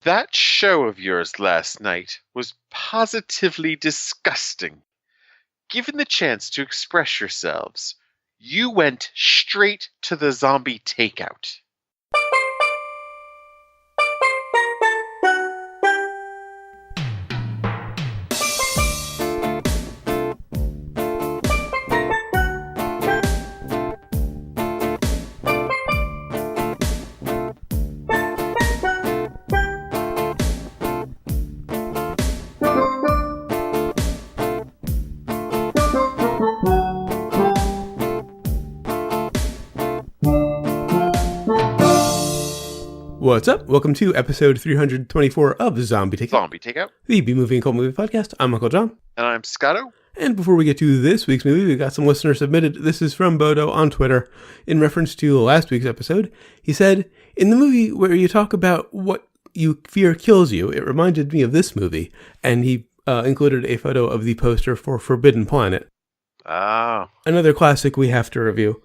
That show of yours last night was positively disgusting. Given the chance to express yourselves, you went straight to the zombie takeout. What's up? Welcome to episode 324 of Zombie Takeout. The B-Movie and Cult Movie Podcast. I'm Uncle John. And I'm Scotto. And before we get to this week's movie, we've got some listeners submitted. This is from Bodo on Twitter. In reference to last week's episode, he said, in the movie where you talk about what you fear kills you, it reminded me of this movie. And he included a photo of the poster for Forbidden Planet. Oh. Another classic we have to review.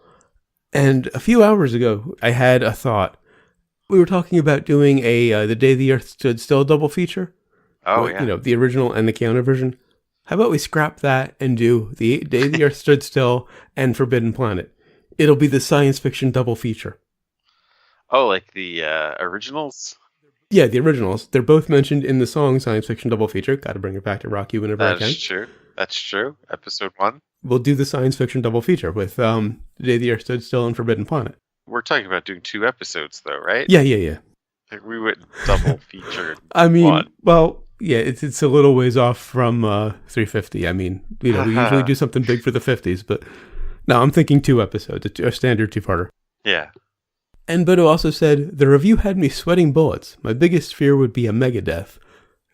And a few hours ago, I had a thought. We were talking about doing a The Day the Earth Stood Still double feature. Oh, yeah. You know, the original and the Keanu version. How about we scrap that and do The Day the Earth Stood Still and Forbidden Planet? It'll be the science fiction double feature. Oh, like the originals? Yeah, the originals. They're both mentioned in the song Science Fiction Double Feature. Got to bring it back to rock you whenever I can. That's true. That's true. Episode 1. We'll do the science fiction double feature with The Day the Earth Stood Still and Forbidden Planet. We're talking about doing 2 episodes, though, right? Yeah. Like we wouldn't double feature. I mean, one. Well, yeah, it's a little ways off from 350. I mean, you know, we usually do something big for the 50s, but no, I'm thinking 2 episodes, a standard 2-parter. Yeah. And Bodo also said, the review had me sweating bullets. My biggest fear would be a megadeath.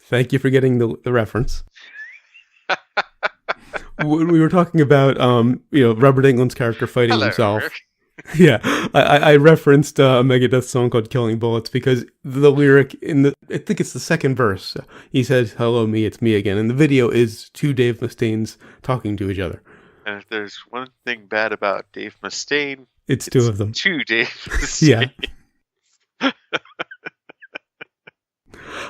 Thank you for getting the reference. We were talking about, Robert Englund's character fighting himself. Rick. Yeah, I referenced a Megadeth song called Killing Bullets because the lyric I think it's the second verse, he says, hello me, it's me again. And the video is 2 Dave Mustaines talking to each other. And if there's one thing bad about Dave Mustaine, it's 2 of them. 2 Dave Mustaine. Yeah.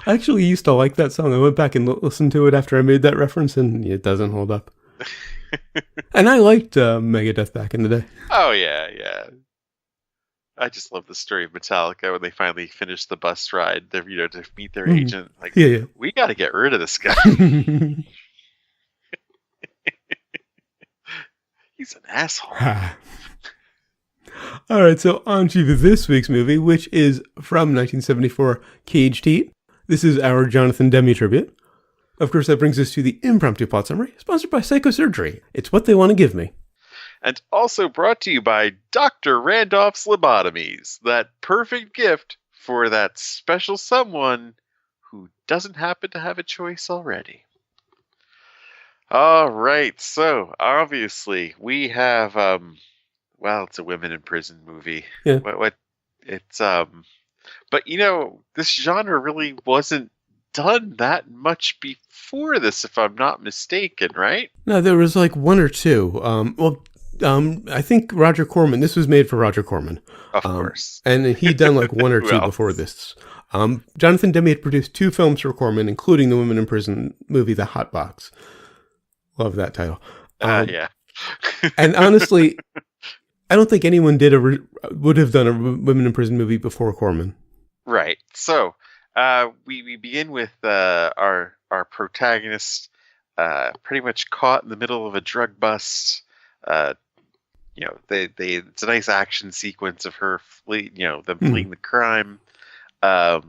I actually used to like that song. I went back and listened to it after I made that reference, and it doesn't hold up. And I liked Megadeth back in the day. Oh, yeah. I just love the story of Metallica when they finally finished the bus ride, to meet their agent. Like, yeah. We got to get rid of this guy. He's an asshole. All right, so on to this week's movie, which is from 1974, Caged Heat. This is our Jonathan Demme tribute. Of course, that brings us to the impromptu plot summary, sponsored by Psychosurgery. It's what they want to give me. And also brought to you by Dr. Randolph's Lobotomies, that perfect gift for that special someone who doesn't happen to have a choice already. All right, so obviously we have, it's a women in prison movie. Yeah. But this genre really wasn't done that much before this, if I'm not mistaken, right? No, there was like 1 or 2. I think Roger Corman, this was made for Roger Corman. Of course. And he'd done like 1 or 2 before this. Jonathan Demme had produced 2 films for Corman, including the Women in Prison movie, The Hot Box. Love that title. Yeah. And honestly, I don't think anyone would have done a Women in Prison movie before Corman. Right. So, we begin with our protagonist pretty much caught in the middle of a drug bust. It's a nice action sequence of her them fleeing the crime. That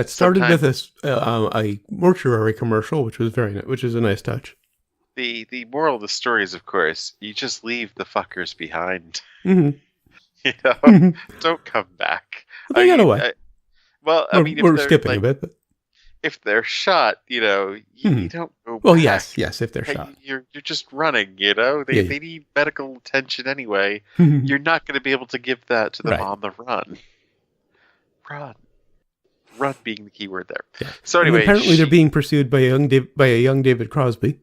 started with a mortuary commercial, which is a nice touch. The moral of the story is, of course, you just leave the fuckers behind. Mm-hmm. Don't come back. Well, they got away. We're skipping a bit, but if they're shot, you don't go well, back. yes, if they're shot. You're just running, They need medical attention anyway. Mm-hmm. You're not going to be able to give that to them on the run. Run being the key word there. Yeah. So anyway, and apparently they're being pursued by a young David Crosby.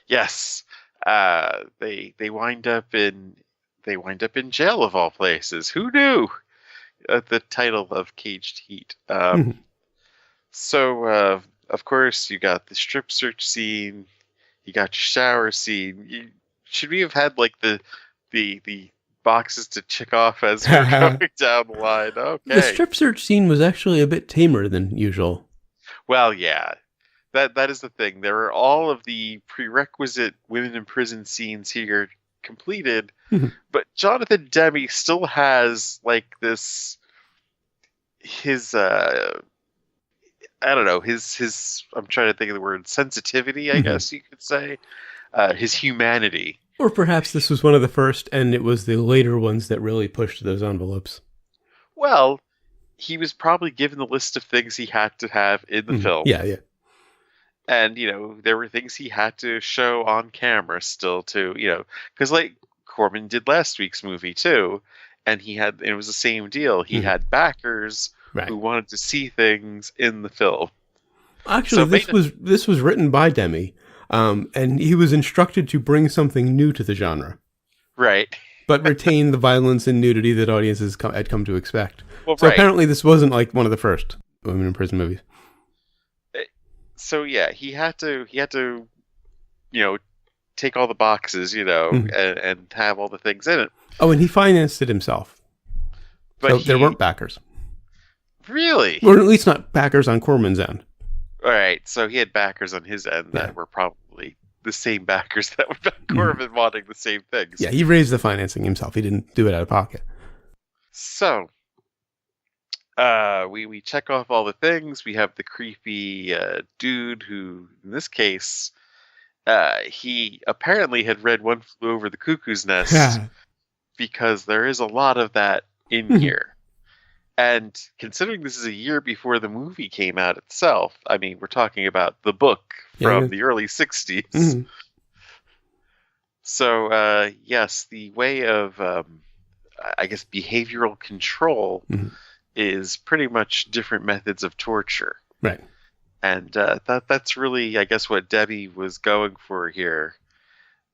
Yes. They wind up in jail of all places. Who knew? The title of Caged Heat. So, of course, you got the strip search scene. You got your shower scene. Should we have had like the boxes to check off as we're going down the line? The Okay. strip search scene was actually a bit tamer than usual. Well, yeah. That is the thing. There are all of the prerequisite women in prison scenes here completed, but Jonathan Demme still has like this his I don't know, his I'm trying to think of the word sensitivity, I guess you could say. His humanity. Or perhaps this was one of the first, and it was the later ones that really pushed those envelopes. Well, he was probably given the list of things he had to have in the film. Yeah. And, there were things he had to show on camera still too, because like Corman did last week's movie too. And it was the same deal. He had backers who wanted to see things in the film. Actually, this was written by Demme, and he was instructed to bring something new to the genre. Right. But retain the violence and nudity that audiences had come to expect. Well, so apparently this wasn't like one of the first women in prison movies. So yeah, he had to, take all the boxes, and have all the things in it. Oh, and he financed it himself. But so there weren't backers. Really? Or at least not backers on Corman's end. All right, so he had backers on his end that were probably the same backers that would back Corman wanting the same things. Yeah, he raised the financing himself. He didn't do it out of pocket. So, we check off all the things. We have the creepy dude who, in this case, he apparently had read One Flew Over the Cuckoo's Nest because there is a lot of that in here. And considering this is a year before the movie came out itself, I mean, we're talking about the book from the early 60s. So, yes, the way of, I guess, behavioral control is pretty much different methods of torture. Right. And that's really, I guess, what Demme was going for here,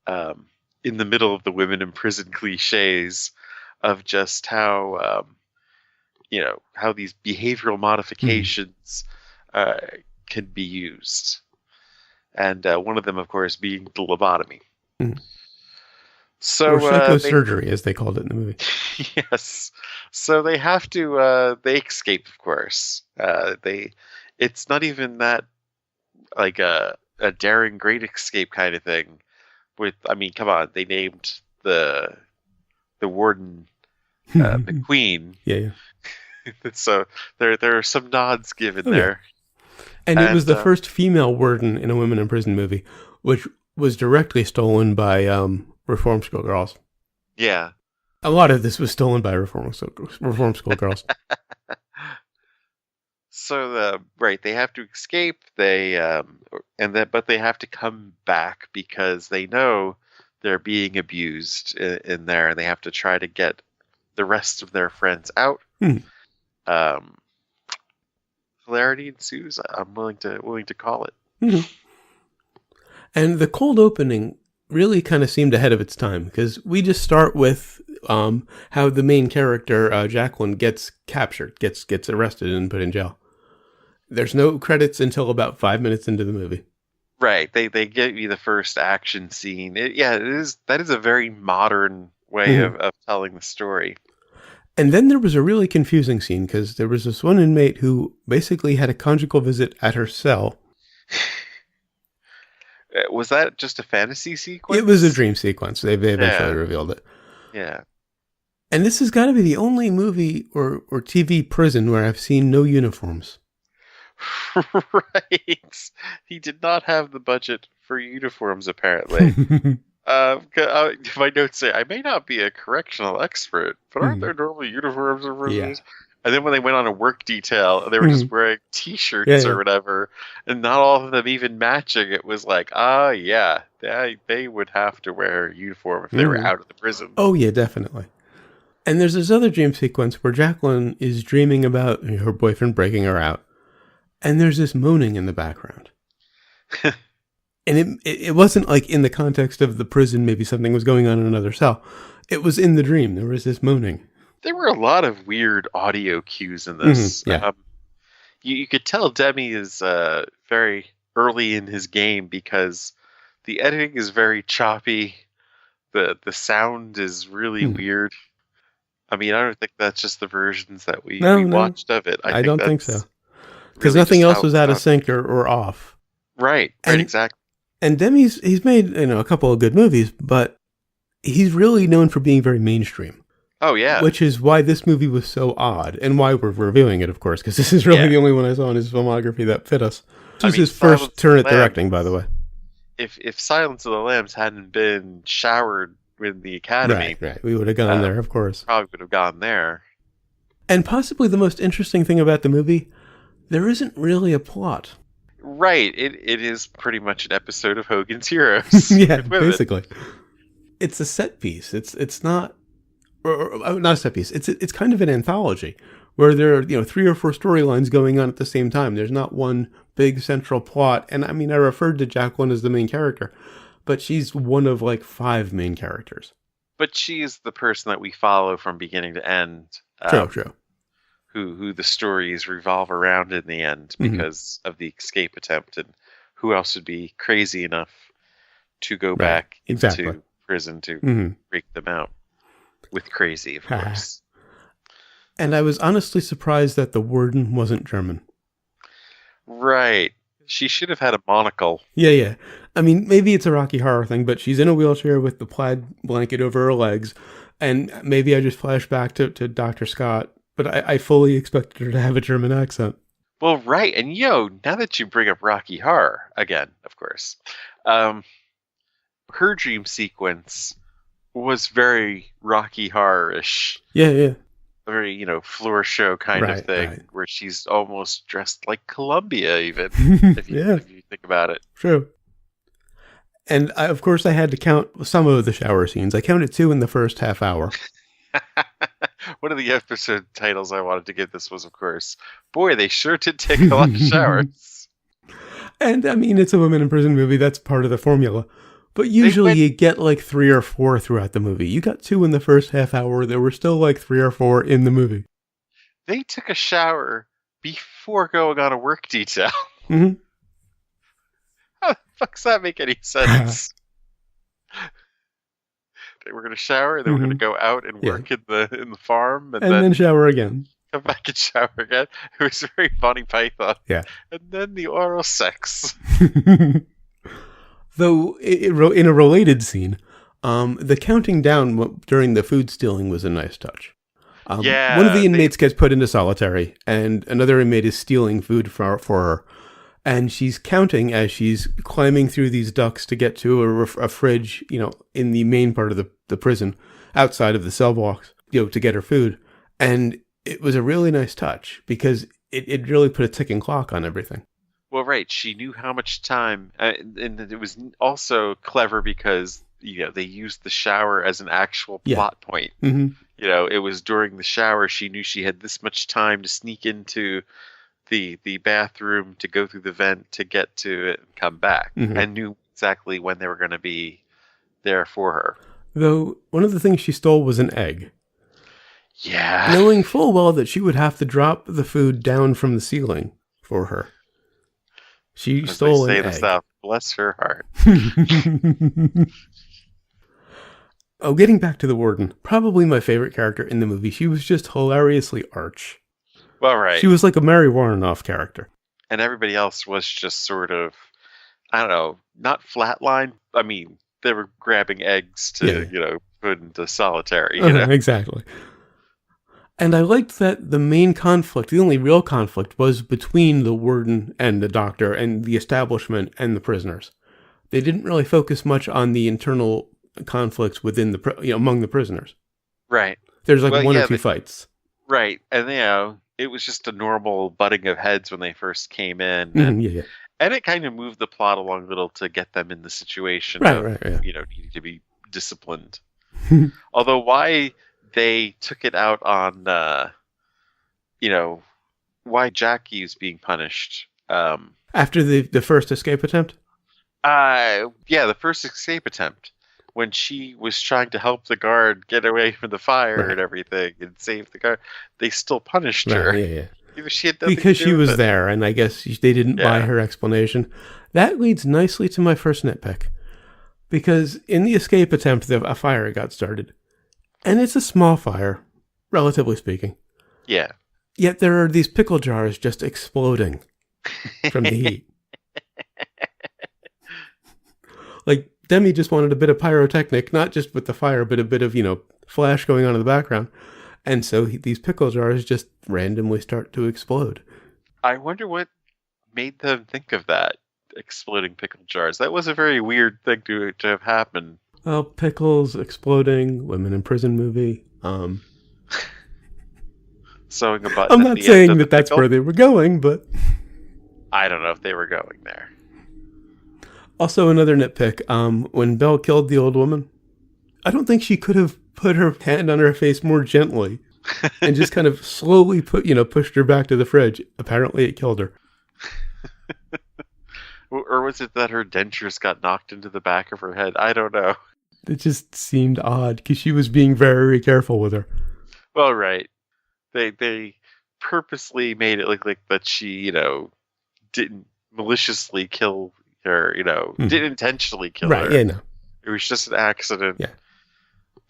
in the middle of the women in prison cliches of just how, how these behavioral modifications can be used. And one of them, of course, being the lobotomy. So, or psychosurgery, as they called it in the movie. Yes. So they have to, they escape, of course. It's not even that, like, a daring great escape kind of thing. I mean, come on, they named the warden McQueen. Yeah. So there are some nods given there. And it was the first female warden in a women in prison movie, which was directly stolen by reform school girls. Yeah. A lot of this was stolen by reform school girls. So they have to escape. But they have to come back because they know they're being abused in there, and they have to try to get the rest of their friends out. Hilarity ensues. I'm willing to call it. And the cold opening really kind of seemed ahead of its time, because we just start with how the main character, Jacqueline, gets captured, gets arrested and put in jail. There's no credits until about 5 minutes into the movie. Right. They give you the first action scene. That is a very modern way of telling the story. And then there was a really confusing scene, because there was this one inmate who basically had a conjugal visit at her cell. Was that just a fantasy sequence? It was a dream sequence. They eventually revealed it. Yeah. And this has got to be the only movie or TV prison where I've seen no uniforms. Right. He did not have the budget for uniforms, apparently. My notes say, I may not be a correctional expert, but aren't there normally uniforms in prisons? Yeah. And then when they went on a work detail, they were just wearing T-shirts or whatever, and not all of them even matching. It was like, they would have to wear a uniform if they were out of the prison. Oh, yeah, definitely. And there's this other dream sequence where Jacqueline is dreaming about her boyfriend breaking her out, and there's this moaning in the background. And it wasn't like in the context of the prison, maybe something was going on in another cell. It was in the dream. There was this moaning. There were a lot of weird audio cues in this. You could tell Demme is very early in his game because the editing is very choppy. The sound is really Hmm. weird. I mean, I don't think that's just the versions that we No, watched of it. I I think don't think so. that's Because really nothing just else how was it out of sounds. sync or off. Right, And exactly. and Demme's he's made a couple of good movies, but he's really known for being very mainstream, Oh yeah, which is why this movie was so odd and why we're reviewing it, of course, because this is really yeah. the only one I saw in his filmography that fit us. This I was mean, his first Silence of turn the at directing, by Lambs. the way. If Silence of the Lambs hadn't been showered with the Right, Academy, right. We would have gone there, of course. probably would have gone there. And possibly the most interesting thing about the movie, there isn't really a plot. Right, it is pretty much an episode of Hogan's Heroes Yeah, with women. basically. It's a set piece. It's not or not a set piece. It's kind of an anthology where there are 3 or 4 storylines going on at the same time. There's not one big central plot. And I mean, I referred to Jacqueline as the main character, but she's one of like 5 main characters. But she's the person that we follow from beginning to end. True. Who the stories revolve around in the end because of the escape attempt, and who else would be crazy enough to go back into prison to break them out with crazy, of course. And I was honestly surprised that the warden wasn't German. Right. She should have had a monocle. Yeah. I mean, maybe it's a Rocky Horror thing, but she's in a wheelchair with the plaid blanket over her legs, and maybe I just flash back to Dr. Scott, but I fully expected her to have a German accent. Well, right. And now that you bring up Rocky Horror again, of course, her dream sequence was very Rocky Horror-ish. Yeah. A very, floor show kind of thing, where she's almost dressed like Columbia, even, if you think about it. True. And of course, I had to count some of the shower scenes. I counted 2 in the first half hour. One of the episode titles I wanted to give this was, of course, boy, they sure did take a lot of showers. And I mean, it's a women in prison movie. That's part of the formula. But usually you get like 3 or 4 throughout the movie. You got 2 in the first half hour. There were still like 3 or 4 in the movie. They took a shower before going on a work detail. Mm-hmm. How the fuck does that make any sense? They were going to shower, and they were going to go out and work in the farm, and then shower again. Come back and shower again. It was very Monty Python. Yeah. And then the oral sex. Though, in a related scene, the counting down during the food stealing was a nice touch. One of the inmates gets put into solitary, and another inmate is stealing food for her. And she's counting as she's climbing through these ducts to get to a fridge, in the main part of the prison, outside of the cell blocks, to get her food. And it was a really nice touch because it really put a ticking clock on everything. Well, right. She knew how much time, and it was also clever because, they used the shower as an actual plot point. Mm-hmm. It was during the shower she knew she had this much time to sneak into the bathroom, to go through the vent, to get to it and come back, and knew exactly when they were going to be there for her. Though, one of the things she stole was an egg. Yeah. Knowing full well that she would have to drop the food down from the ceiling for her. She stole an egg. South, bless her heart. Getting back to the warden, probably my favorite character in the movie. She was just hilariously arch. Well, right. She was like a Mary Warrenoff character. And everybody else was just sort of, I don't know, not flatline. I mean, they were grabbing eggs to, put into solitary. Exactly. And I liked that the main conflict, the only real conflict, was between the warden and the doctor and the establishment and the prisoners. They didn't really focus much on the internal conflicts within among the prisoners. Right. There's like one or two fights. Right. And, it was just a normal butting of heads when they first came in. And, and it kind of moved the plot along a little to get them in the situation of needing to be disciplined. Although why they took it out on, why Jackie is being punished. After the first escape attempt? The first escape attempt. When she was trying to help the guard get away from the fire and everything and save the guard, they still punished her. Yeah. She had nothing because to she do with was it. there, and I guess they didn't buy Yeah. her explanation. That leads nicely to my first nitpick. Because in the escape attempt, a fire got started. And it's a small fire, relatively speaking. Yeah. Yet there are these pickle jars just exploding from the heat. Like, Demi just wanted a bit of pyrotechnic, not just with the fire, but a bit of, flash going on in the background. And so these pickle jars just randomly start to explode. I wonder what made them think of that, exploding pickle jars. That was a very weird thing to have happened. Well, pickles, exploding, women in prison movie. Sewing a button I'm at not the end saying of the that that's pickle. where they were going, but... I don't know if they were going there. Also, another nitpick. When Belle killed the old woman, I don't think she could have put her hand on her face more gently and just kind of slowly pushed her back to the fridge. Apparently, it killed her. Or was it that her dentures got knocked into the back of her head? I don't know. It just seemed odd because she was being very careful with her. Well, right. They purposely made it look like that she, didn't maliciously kill her, didn't intentionally kill her. Right, yeah, no. It was just an accident. Yeah.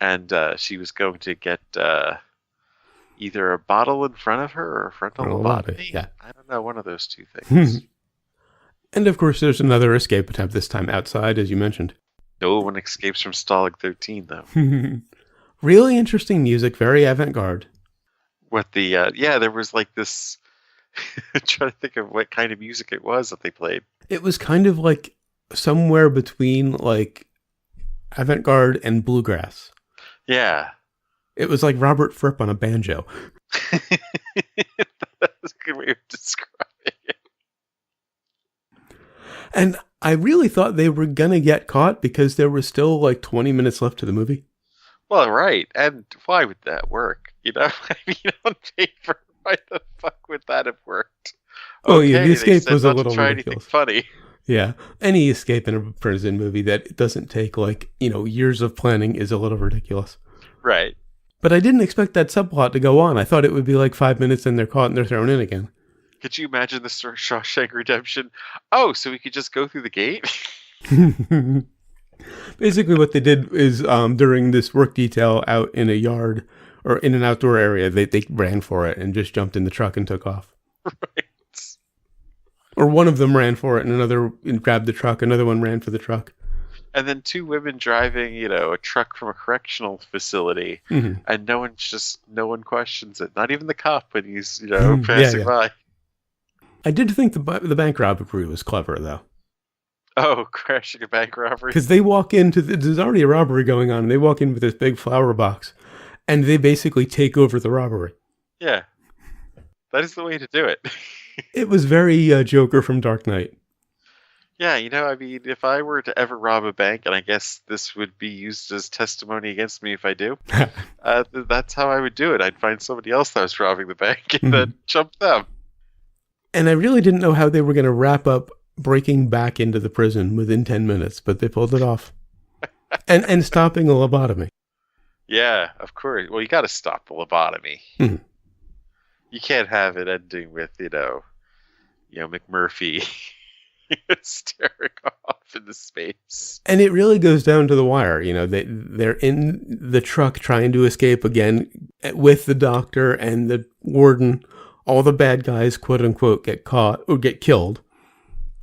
And she was going to get either a bottle in front of her or a frontal lobotomy. Yeah. I don't know, one of those two things. And of course, there's another escape attempt, this time outside, as you mentioned. No one escapes from Stalag 13, though. Really interesting music, very avant-garde. What there was like this... I'm trying to think of what kind of music it was that they played. It was kind of like somewhere between like avant-garde and bluegrass. Yeah. It was like Robert Fripp on a banjo. That's a good way of describing it. And I really thought they were going to get caught because there was still like 20 minutes left to the movie. Well, right. And why would that work? I mean, on paper, why the fuck would that have worked? Oh, yeah, the escape was a little try ridiculous. Anything funny. Yeah. Any escape in a prison movie that doesn't take like, years of planning is a little ridiculous. Right. But I didn't expect that subplot to go on. I thought it would be like 5 minutes and they're caught and they're thrown in again. Could you imagine the Shawshank Redemption? Oh, so we could just go through the gate? Basically what they did is during this work detail out in a yard or in an outdoor area, they ran for it and just jumped in the truck and took off. Right. Or one of them ran for it and grabbed the truck. Another one ran for the truck. And then two women driving, a truck from a correctional facility, and no one questions it. Not even the cop when he's, passing by. I did think the bank robbery was clever, though. Oh, crashing a bank robbery? Because they walk into, there's already a robbery going on, and they walk in with this big flower box, and they basically take over the robbery. Yeah. That is the way to do it. It was very Joker from Dark Knight. Yeah, I mean, if I were to ever rob a bank, and I guess this would be used as testimony against me if I do, that's how I would do it. I'd find somebody else that was robbing the bank and then jump them. And I really didn't know how they were going to wrap up breaking back into the prison within 10 minutes, but they pulled it off. and stopping a lobotomy. Yeah, of course. Well, you got to stop the lobotomy. You can't have it ending with, McMurphy staring off into space. And it really goes down to the wire. They're in the truck trying to escape again with the doctor and the warden. All the bad guys, quote unquote, get caught or get killed.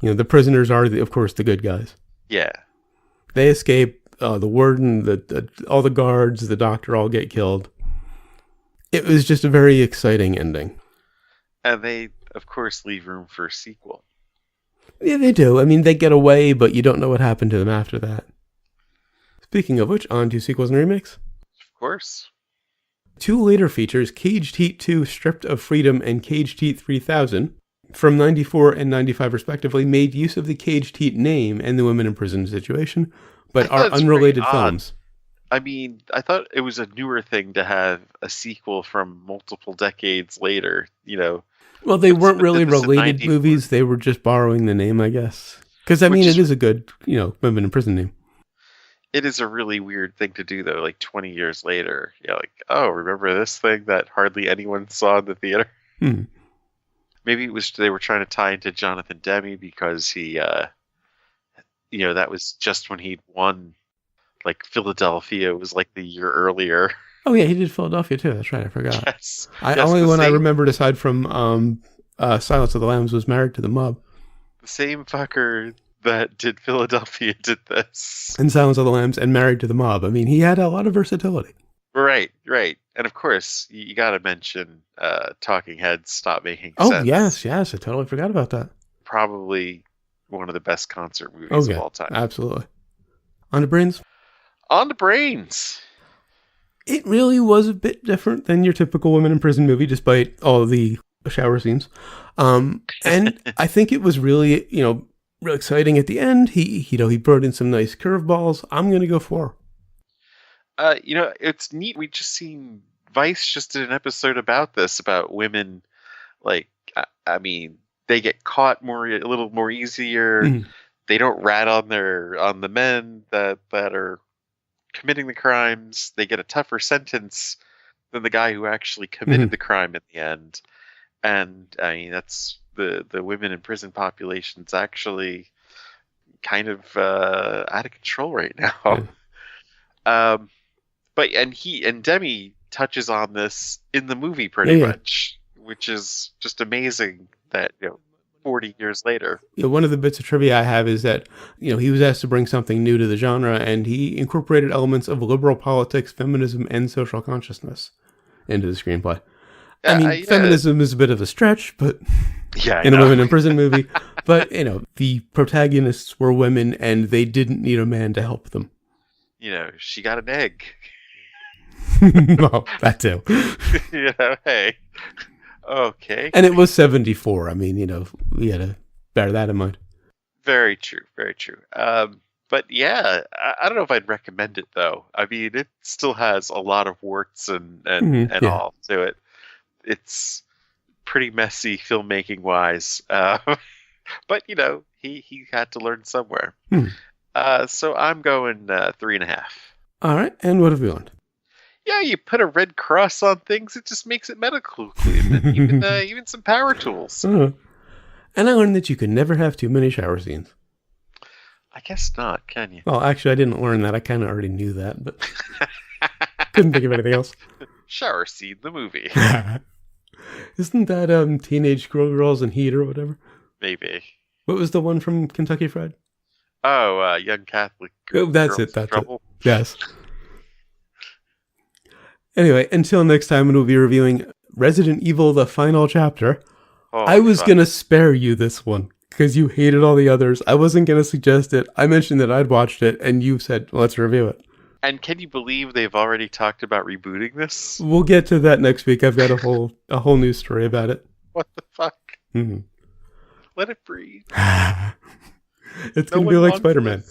The prisoners are, of course, the good guys. Yeah. They escape. The warden, all the guards, the doctor all get killed. It was just a very exciting ending. And they, of course, leave room for a sequel. Yeah, they do. I mean, they get away, but you don't know what happened to them after that. Speaking of which, on to sequels and remakes. Of course. Two later features, Caged Heat 2 Stripped of Freedom and Caged Heat 3000, from 94 and 95 respectively, made use of the Caged Heat name and the women in prison situation, but are unrelated films. I mean, I thought it was a newer thing to have a sequel from multiple decades later, Well, they weren't really related movies. They were just borrowing the name, I guess. Because, it is a good, women in prison name. It is a really weird thing to do, though, like 20 years later. Yeah, like, oh, remember this thing that hardly anyone saw in the theater? maybe it was they were trying to tie into Jonathan Demme because he, that was just when he'd won, like Philadelphia was like the year earlier. Oh yeah, he did Philadelphia too. That's right. I forgot. Yes, Only the one I same, remembered aside from Silence of the Lambs was Married to the Mob. the same fucker that did Philadelphia did this. And Silence of the Lambs and Married to the Mob. I mean, he had a lot of versatility. Right. And of course, you got to mention Talking Heads Stop Making Oh, Sense. yes. I totally forgot about that. Probably one of the best concert movies of all time. Absolutely. On to Brains? On to Brains. It really was a bit different than your typical women in prison movie, despite all of the shower scenes. And I think it was really, real exciting at the end. He brought in some nice curveballs. I'm going to go 4. It's neat. We just seen Vice just did an episode about this, about women. Like, I mean, they get caught a little more easier. Mm-hmm. They don't rat on the men that are committing the crimes. They get a tougher sentence than the guy who actually committed the crime in the end. And I mean, that's the women in prison population's actually kind of out of control right now. But Demme touches on this in the movie pretty much, which is just amazing that 40 years later. One of the bits of trivia I have is that he was asked to bring something new to the genre, and he incorporated elements of liberal politics, feminism, and social consciousness into the screenplay. I mean, feminism is a bit of a stretch, but in a women in prison movie. But the protagonists were women, and they didn't need a man to help them. She got an egg. Well, that too. Hey. Okay. And it was 1974. I mean, we had to bear that in mind. Very true. Very true. But yeah, I don't know if I'd recommend it, though. I mean, it still has a lot of warts and all to it. It's pretty messy filmmaking-wise. But, he had to learn somewhere. So I'm going 3.5. All right. And what have we learned? Yeah, you put a red cross on things, it just makes it medical equipment, even some power tools. And I learned that you can never have too many shower scenes. I guess not, can you? Well, actually, I didn't learn that. I kind of already knew that, but couldn't think of anything else. Shower scene, the movie. Isn't that Teenage Girls and Heat or whatever? Maybe. What was the one from Kentucky Fried? Oh, Young Catholic. That's it. Yes. Anyway, until next time, we'll be reviewing Resident Evil, the final chapter. I was going to spare you this one because you hated all the others. I wasn't going to suggest it. I mentioned that I'd watched it, and you said, let's review it. And can you believe they've already talked about rebooting this? We'll get to that next week. I've got a whole news story about it. What the fuck? Mm-hmm. Let it breathe. It's going to be like Spider-Man.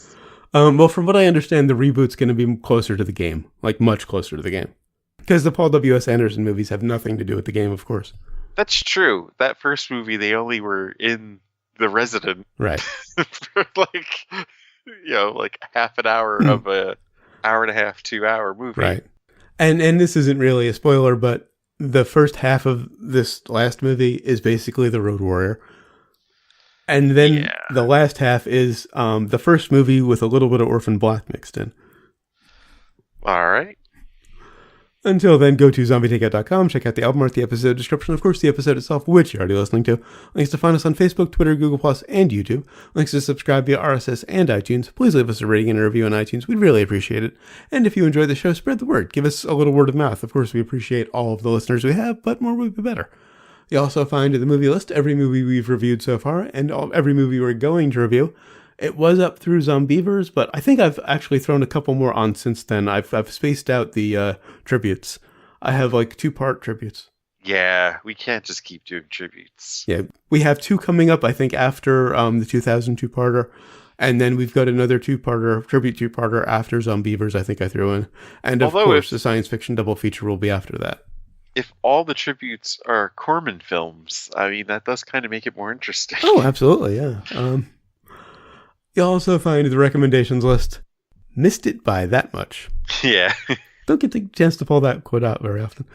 Well, from what I understand, the reboot's going to be closer to the game, like much closer to the game. Because the Paul W.S. Anderson movies have nothing to do with the game, of course. That's true. That first movie, they only were in the Resident. Right. For like half an hour of a hour and a half, 2 hour movie. Right. And this isn't really a spoiler, but the first half of this last movie is basically The Road Warrior. And then the last half is the first movie with a little bit of Orphan Black mixed in. All right. Until then, go to zombietakeout.com, check out the album art, the episode description, of course, the episode itself, which you're already listening to. Links to find us on Facebook, Twitter, Google+, and YouTube. Links to subscribe via RSS and iTunes. Please leave us a rating and a review on iTunes. We'd really appreciate it. And if you enjoy the show, spread the word. Give us a little word of mouth. Of course, we appreciate all of the listeners we have, but more would be better. You'll also find in the movie list every movie we've reviewed so far, and every movie we're going to review. It was up through Zombievers, but I think I've actually thrown a couple more on since then. I've spaced out the tributes. I have like 2-part tributes. Yeah, we can't just keep doing tributes. Yeah, we have 2 coming up, I think, after the 2002 parter. And then we've got another tribute 2-parter after Zombievers, I think I threw in. And of course, the science fiction double feature will be after that. If all the tributes are Corman films, I mean, that does kind of make it more interesting. Oh, absolutely, yeah. You'll also find the recommendations list. Missed it by that much. Yeah. Don't get the chance to pull that quote out very often.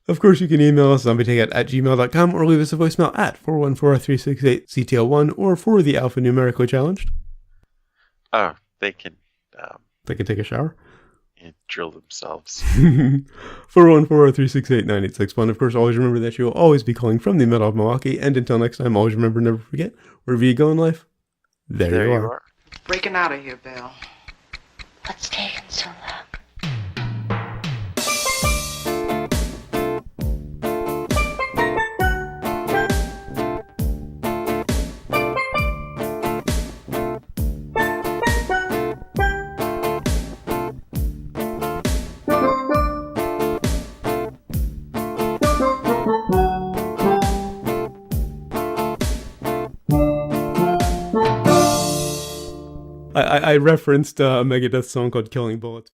Of course, you can email us zombietake@gmail.com or leave us a voicemail at 414-368-CTL1 or for the alphanumerical challenged. Oh, they can take a shower. drill themselves. 414-368-9861. Of course, always remember that you will always be calling from the middle of Milwaukee. And until next time, always remember, never forget, wherever you go in life, there you are. Breaking out of here, Bill. What's taking so long? I referenced a Megadeth song called Killing Bullets.